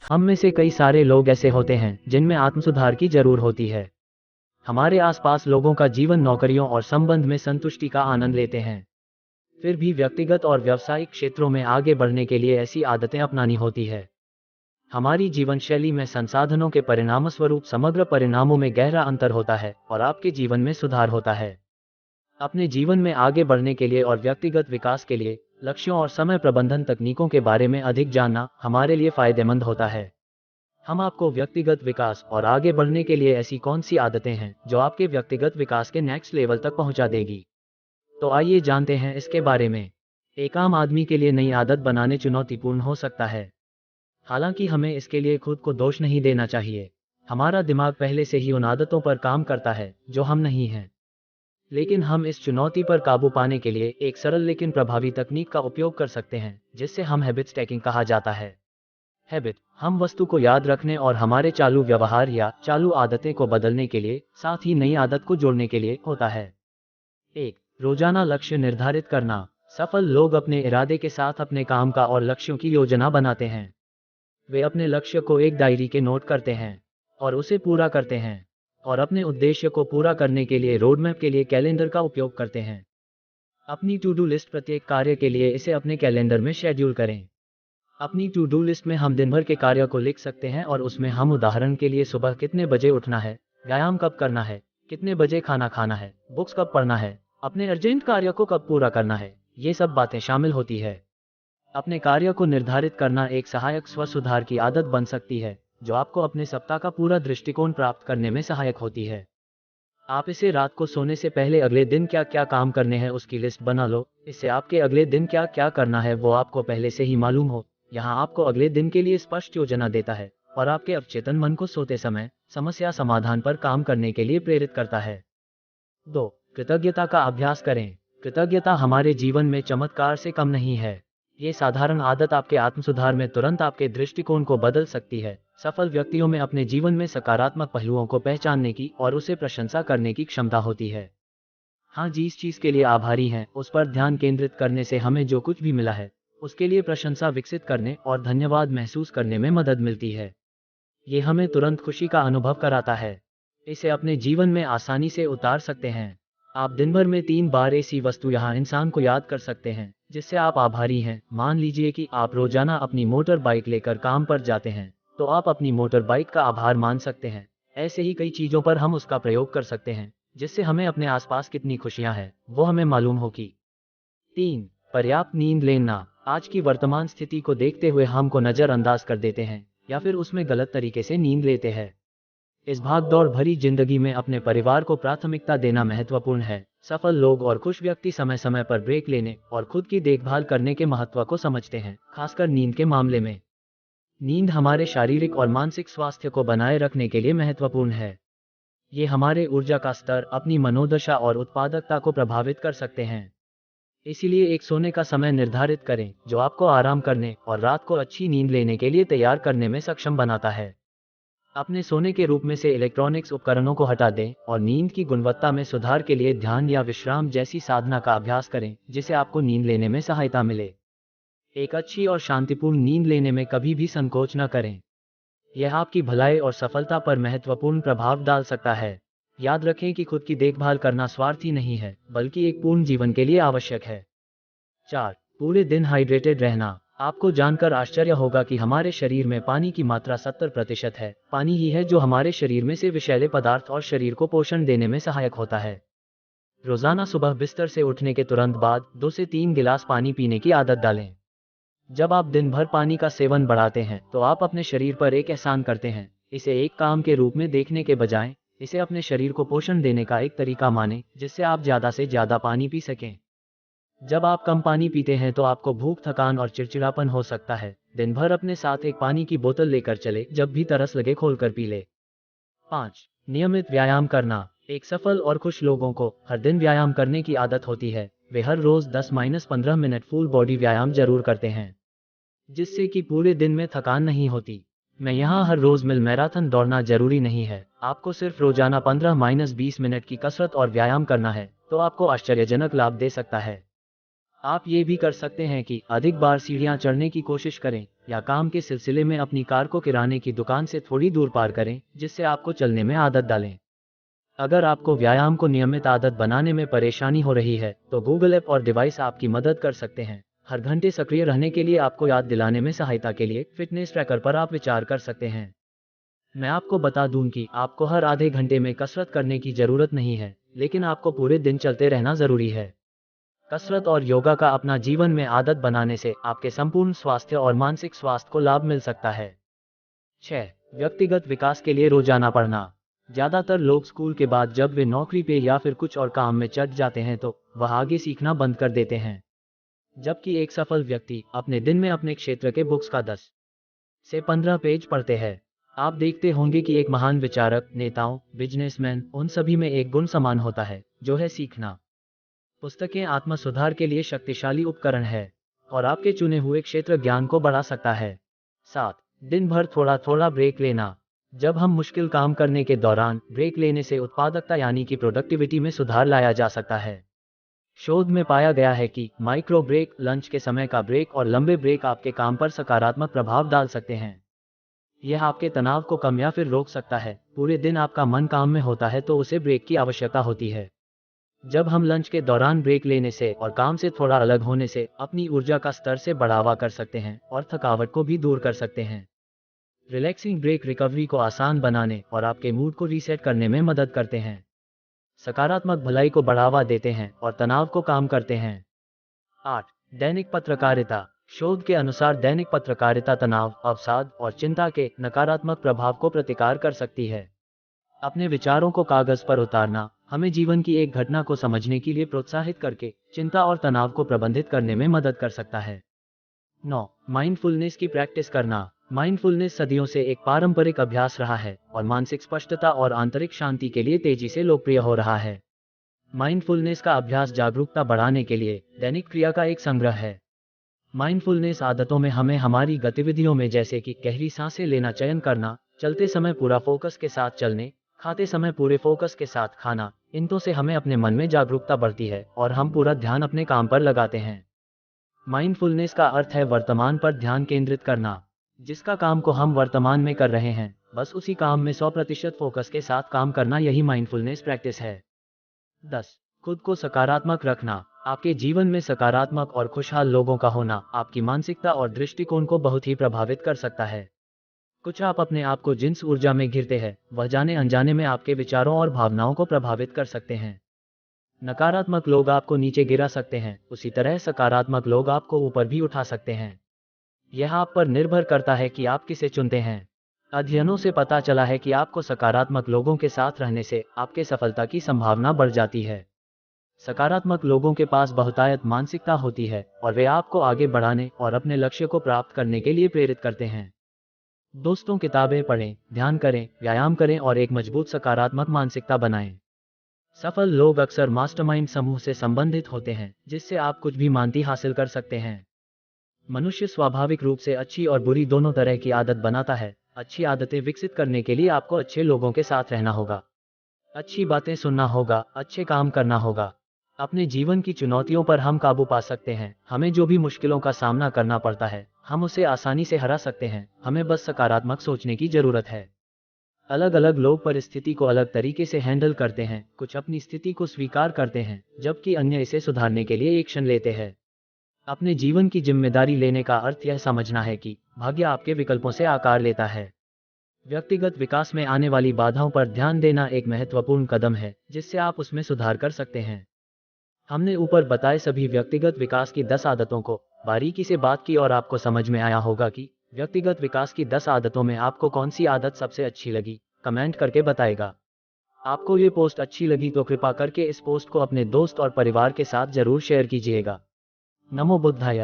हम में से कई सारे लोग ऐसे होते हैं जिनमें आत्मसुधार की जरूर होती है। हमारे आसपास लोगों का जीवन नौकरियों और संबंध में संतुष्टि का आनंद लेते हैं, फिर भी व्यक्तिगत और व्यावसायिक क्षेत्रों में आगे बढ़ने के लिए ऐसी आदतें अपनानी होती है। हमारी जीवन शैली में संसाधनों के परिणामस्वरूप समग्र परिणामों में गहरा अंतर होता है और आपके जीवन में सुधार होता है। अपने जीवन में आगे बढ़ने के लिए और व्यक्तिगत विकास के लिए लक्ष्यों और समय प्रबंधन तकनीकों के बारे में अधिक जानना हमारे लिए फायदेमंद होता है। हम आपको व्यक्तिगत विकास और आगे बढ़ने के लिए ऐसी कौन सी आदतें हैं जो आपके व्यक्तिगत विकास के नेक्स्ट लेवल तक पहुंचा देगी। तो आइए जानते हैं इसके बारे में। एक आम आदमी के लिए नई आदत बनाने चुनौतीपूर्ण हो सकता है। हालांकि हमें इसके लिए खुद को दोष नहीं देना चाहिए। हमारा दिमाग पहले से ही उन आदतों पर काम करता है जो हम नहीं हैं। लेकिन हम इस चुनौती पर काबू पाने के लिए एक सरल लेकिन प्रभावी तकनीक का उपयोग कर सकते हैं जिससे हम हैबिट स्टैकिंग कहा जाता है। हैबिट हम वस्तु को याद रखने और हमारे चालू व्यवहार या चालू आदतें को बदलने के लिए, साथ ही नई आदत को जोड़ने के लिए होता है। 1. रोजाना लक्ष्य निर्धारित करना। सफल लोग अपने इरादे के साथ अपने काम का और लक्ष्यों की योजना बनाते हैं। वे अपने लक्ष्य को एक डायरी के नोट करते हैं और उसे पूरा करते हैं, और अपने उद्देश्य को पूरा करने के लिए रोडमैप के लिए कैलेंडर का उपयोग करते हैं। अपनी टू डू लिस्ट प्रत्येक कार्य के लिए इसे अपने कैलेंडर में शेड्यूल करें। अपनी टू डू लिस्ट में हम दिन भर के कार्य को लिख सकते हैं और उसमें हम उदाहरण के लिए सुबह कितने बजे उठना है, व्यायाम कब करना है, कितने बजे खाना खाना है, बुक्स कब पढ़ना है, अपने अर्जेंट कार्य को कब पूरा करना है, ये सब बातें शामिल होती है। अपने कार्य को निर्धारित करना एक सहायक स्व सुधार की आदत बन सकती है जो आपको अपने सप्ताह का पूरा दृष्टिकोण प्राप्त करने में सहायक होती है। आप इसे रात को सोने से पहले अगले दिन क्या क्या काम करने हैं उसकी लिस्ट बना लो। इससे आपके अगले दिन क्या क्या करना है वो आपको पहले से ही मालूम हो। यहाँ आपको अगले दिन के लिए स्पष्ट योजना देता है और आपके अवचेतन मन को सोते समय समस्या समाधान पर काम करने के लिए प्रेरित करता है। 2. कृतज्ञता का अभ्यास करें। कृतज्ञता हमारे जीवन में चमत्कार से कम नहीं है। ये साधारण आदत आपके आत्मसुधार में तुरंत आपके दृष्टिकोण को बदल सकती है। सफल व्यक्तियों में अपने जीवन में सकारात्मक पहलुओं को पहचानने की और उसे प्रशंसा करने की क्षमता होती है। हाँ, जिस चीज के लिए आभारी हैं उस पर ध्यान केंद्रित करने से हमें जो कुछ भी मिला है उसके लिए प्रशंसा विकसित करने और धन्यवाद महसूस करने में मदद मिलती है। ये हमें तुरंत खुशी का अनुभव कराता है। इसे अपने जीवन में आसानी से उतार सकते हैं। आप दिन भर में 3 बार ऐसी वस्तु यहाँ इंसान को याद कर सकते हैं जिससे आप आभारी हैं। मान लीजिए कि आप रोजाना अपनी मोटर बाइक लेकर काम पर जाते हैं, तो आप अपनी मोटर बाइक का आभार मान सकते हैं। ऐसे ही कई चीजों पर हम उसका प्रयोग कर सकते हैं जिससे हमें अपने आसपास कितनी खुशियां हैं वो हमें मालूम होगी। 3. पर्याप्त नींद लेना। आज की वर्तमान स्थिति को देखते हुए हम को नजरअंदाज कर देते हैं या फिर उसमें गलत तरीके से नींद लेते हैं। इस भागदौड़ भरी जिंदगी में अपने परिवार को प्राथमिकता देना महत्वपूर्ण है। सफल लोग और खुश व्यक्ति समय समय पर ब्रेक लेने और खुद की देखभाल करने के महत्व को समझते हैं, खासकर नींद के मामले में। नींद हमारे शारीरिक और मानसिक स्वास्थ्य को बनाए रखने के लिए महत्वपूर्ण है। ये हमारे ऊर्जा का स्तर, अपनी मनोदशा और उत्पादकता को प्रभावित कर सकते हैं। इसीलिए एक सोने का समय निर्धारित करें जो आपको आराम करने और रात को अच्छी नींद लेने के लिए तैयार करने में सक्षम बनाता है। अपने सोने के रूप में से इलेक्ट्रॉनिक्स उपकरणों को हटा दें और नींद की गुणवत्ता में सुधार के लिए ध्यान या विश्राम जैसी साधना का अभ्यास करें जिससे आपको नींद लेने में सहायता मिले। एक अच्छी और शांतिपूर्ण नींद लेने में कभी भी संकोच न करें। यह आपकी भलाई और सफलता पर महत्वपूर्ण प्रभाव डाल सकता है। याद रखें कि खुद की देखभाल करना स्वार्थी नहीं है बल्कि एक पूर्ण जीवन के लिए आवश्यक है। 4. पूरे दिन हाइड्रेटेड रहना। आपको जानकर आश्चर्य होगा कि हमारे शरीर में पानी की मात्रा 70% है। पानी ही है जो हमारे शरीर में से विषैले पदार्थ और शरीर को पोषण देने में सहायक होता है। रोजाना सुबह बिस्तर से उठने के तुरंत बाद 2 से 3 गिलास पानी पीने की आदत डालें। जब आप दिन भर पानी का सेवन बढ़ाते हैं तो आप अपने शरीर पर एक एहसान करते हैं। इसे एक काम के रूप में देखने के बजाय इसे अपने शरीर को पोषण देने का एक तरीका मानें जिससे आप ज़्यादा से ज़्यादा पानी पी सकें। जब आप कम पानी पीते हैं तो आपको भूख, थकान और चिड़चिड़ापन हो सकता है। दिन भर अपने साथ एक पानी की बोतल लेकर चले, जब भी तरस लगे खोलकर पी ले। 5. नियमित व्यायाम करना। एक सफल और खुश लोगों को हर दिन व्यायाम करने की आदत होती है। वे हर रोज 10-15 मिनट फुल बॉडी व्यायाम जरूर करते हैं जिससे कि पूरे दिन में थकान नहीं होती। मैं यहाँ हर रोज मिल मैराथन दौड़ना जरूरी नहीं है। आपको सिर्फ रोजाना 15-20 मिनट की कसरत और व्यायाम करना है तो आपको आश्चर्यजनक लाभ दे सकता है। आप ये भी कर सकते हैं कि अधिक बार सीढ़ियां चढ़ने की कोशिश करें या काम के सिलसिले में अपनी कार को किराने की दुकान से थोड़ी दूर पार करें, जिससे आपको चलने में आदत डालें। अगर आपको व्यायाम को नियमित आदत बनाने में परेशानी हो रही है तो गूगल ऐप और डिवाइस आपकी मदद कर सकते हैं। हर घंटे सक्रिय रहने के लिए आपको याद दिलाने में सहायता के लिए फिटनेस ट्रैकर पर आप विचार कर सकते हैं। मैं आपको बता दूं कि आपको हर आधे घंटे में कसरत करने की जरूरत नहीं है, लेकिन आपको पूरे दिन चलते रहना जरूरी है। कसरत और योगा का अपना जीवन में आदत बनाने से आपके संपूर्ण स्वास्थ्य और मानसिक स्वास्थ्य को लाभ मिल सकता है। 6. व्यक्तिगत विकास के लिए रोजाना पढ़ना। ज्यादातर लोग स्कूल के बाद जब वे नौकरी पे या फिर कुछ और काम में चढ़ जाते हैं तो वह आगे सीखना बंद कर देते हैं, जबकि एक सफल व्यक्ति अपने दिन में अपने क्षेत्र के बुक्स का 10 से 15 पेज पढ़ते हैं। आप देखते होंगे कि एक महान विचारक, नेताओं, बिजनेसमैन, उन सभी में एक गुण समान होता है, जो है सीखना। पुस्तकें आत्म सुधार के लिए शक्तिशाली उपकरण है और आपके चुने हुए क्षेत्र ज्ञान को बढ़ा सकता है। 7. दिन भर थोड़ा थोड़ा ब्रेक लेना। जब हम मुश्किल काम करने के दौरान ब्रेक लेने से उत्पादकता यानी कि प्रोडक्टिविटी में सुधार लाया जा सकता है। शोध में पाया गया है कि माइक्रो ब्रेक, लंच के समय का ब्रेक और लंबे ब्रेक आपके काम पर सकारात्मक प्रभाव डाल सकते हैं। यह आपके तनाव को कम या फिर रोक सकता है। पूरे दिन आपका मन काम में होता है तो उसे ब्रेक की आवश्यकता होती है। जब हम लंच के दौरान ब्रेक लेने से और काम से थोड़ा अलग होने से अपनी ऊर्जा का स्तर से बढ़ावा कर सकते हैं और थकावट को भी दूर कर सकते हैं। रिलैक्सिंग ब्रेक रिकवरी को आसान बनाने और आपके मूड को रीसेट करने में मदद करते हैं, सकारात्मक भलाई को बढ़ावा देते हैं और तनाव को कम करते हैं। 8. दैनिक पत्रकारिता। शोध के अनुसार दैनिक पत्रकारिता तनाव, अवसाद और चिंता के नकारात्मक प्रभाव को प्रतिकार कर सकती है। अपने विचारों को कागज पर उतारना हमें जीवन की एक घटना को समझने के लिए प्रोत्साहित करके चिंता और तनाव को प्रबंधित करने में मदद कर सकता है। 9. माइंडफुलनेस की प्रैक्टिस करना। माइंडफुलनेस सदियों से एक पारंपरिक अभ्यास रहा है और मानसिक स्पष्टता और आंतरिक शांति के लिए तेजी से लोकप्रिय हो रहा है। माइंडफुलनेस का अभ्यास जागरूकता बढ़ाने के लिए दैनिक क्रिया का एक संग्रह है। माइंडफुलनेस आदतों में हमें हमारी गतिविधियों में जैसे कि गहरी सांसें लेना चयन करना, चलते समय पूरा फोकस के साथ चलने, खाते समय पूरे फोकस के साथ खाना, इनतों से हमें अपने मन में जागरूकता बढ़ती है और हम पूरा ध्यान अपने काम पर लगाते हैं। माइंडफुलनेस का अर्थ है वर्तमान पर ध्यान केंद्रित करना। जिसका काम को हम वर्तमान में कर रहे हैं, बस उसी काम में 100% फोकस के साथ काम करना, यही माइंडफुलनेस प्रैक्टिस है। 10. खुद को सकारात्मक रखना। आपके जीवन में सकारात्मक और खुशहाल लोगों का होना आपकी मानसिकता और दृष्टिकोण को बहुत ही प्रभावित कर सकता है। कुछ आप अपने आप को जिस ऊर्जा में घिरते हैं वह जाने अनजाने में आपके विचारों और भावनाओं को प्रभावित कर सकते हैं। नकारात्मक लोग आपको नीचे गिरा सकते हैं, उसी तरह सकारात्मक लोग आपको ऊपर भी उठा सकते हैं। यह आप पर निर्भर करता है कि आप किसे चुनते हैं। अध्ययनों से पता चला है कि आपको सकारात्मक लोगों के साथ रहने से आपके सफलता की संभावना बढ़ जाती है। सकारात्मक लोगों के पास बहुतायत मानसिकता होती है और वे आपको आगे बढ़ाने और अपने लक्ष्य को प्राप्त करने के लिए प्रेरित करते हैं। दोस्तों, किताबें पढ़ें, ध्यान करें, व्यायाम करें और एक मजबूत सकारात्मक मानसिकता बनाएं। सफल लोग अक्सर मास्टरमाइंड समूह से संबंधित होते हैं, जिससे आप कुछ भी मानती हासिल कर सकते हैं। मनुष्य स्वाभाविक रूप से अच्छी और बुरी दोनों तरह की आदत बनाता है। अच्छी आदतें विकसित करने के लिए आपको अच्छे लोगों के साथ रहना होगा, अच्छी बातें सुनना होगा, अच्छे काम करना होगा। अपने जीवन की चुनौतियों पर हम काबू पा सकते हैं। हमें जो भी मुश्किलों का सामना करना पड़ता है, हम उसे आसानी से हरा सकते हैं। हमें बस सकारात्मक सोचने की जरूरत है। अलग अलग लोग परिस्थिति को अलग तरीके से हैंडल करते हैं। कुछ अपनी स्थिति को स्वीकार करते हैं, जबकि अन्य इसे सुधारने के लिए एक्शन लेते हैं। अपने जीवन की जिम्मेदारी लेने का अर्थ यह समझना है कि भाग्य आपके विकल्पों से आकार लेता है। व्यक्तिगत विकास में आने वाली बाधाओं पर ध्यान देना एक महत्वपूर्ण कदम है, जिससे आप उसमें सुधार कर सकते हैं। हमने ऊपर बताए सभी व्यक्तिगत विकास की 10 आदतों को बारीकी से बात की और आपको समझ में आया होगा कि व्यक्तिगत विकास की 10 आदतों में आपको कौन सी आदत सबसे अच्छी लगी। कमेंट करके बताएगा। आपको ये पोस्ट अच्छी लगी तो कृपा करके इस पोस्ट को अपने दोस्त और परिवार के साथ जरूर शेयर कीजिएगा। नमो बुद्धाय।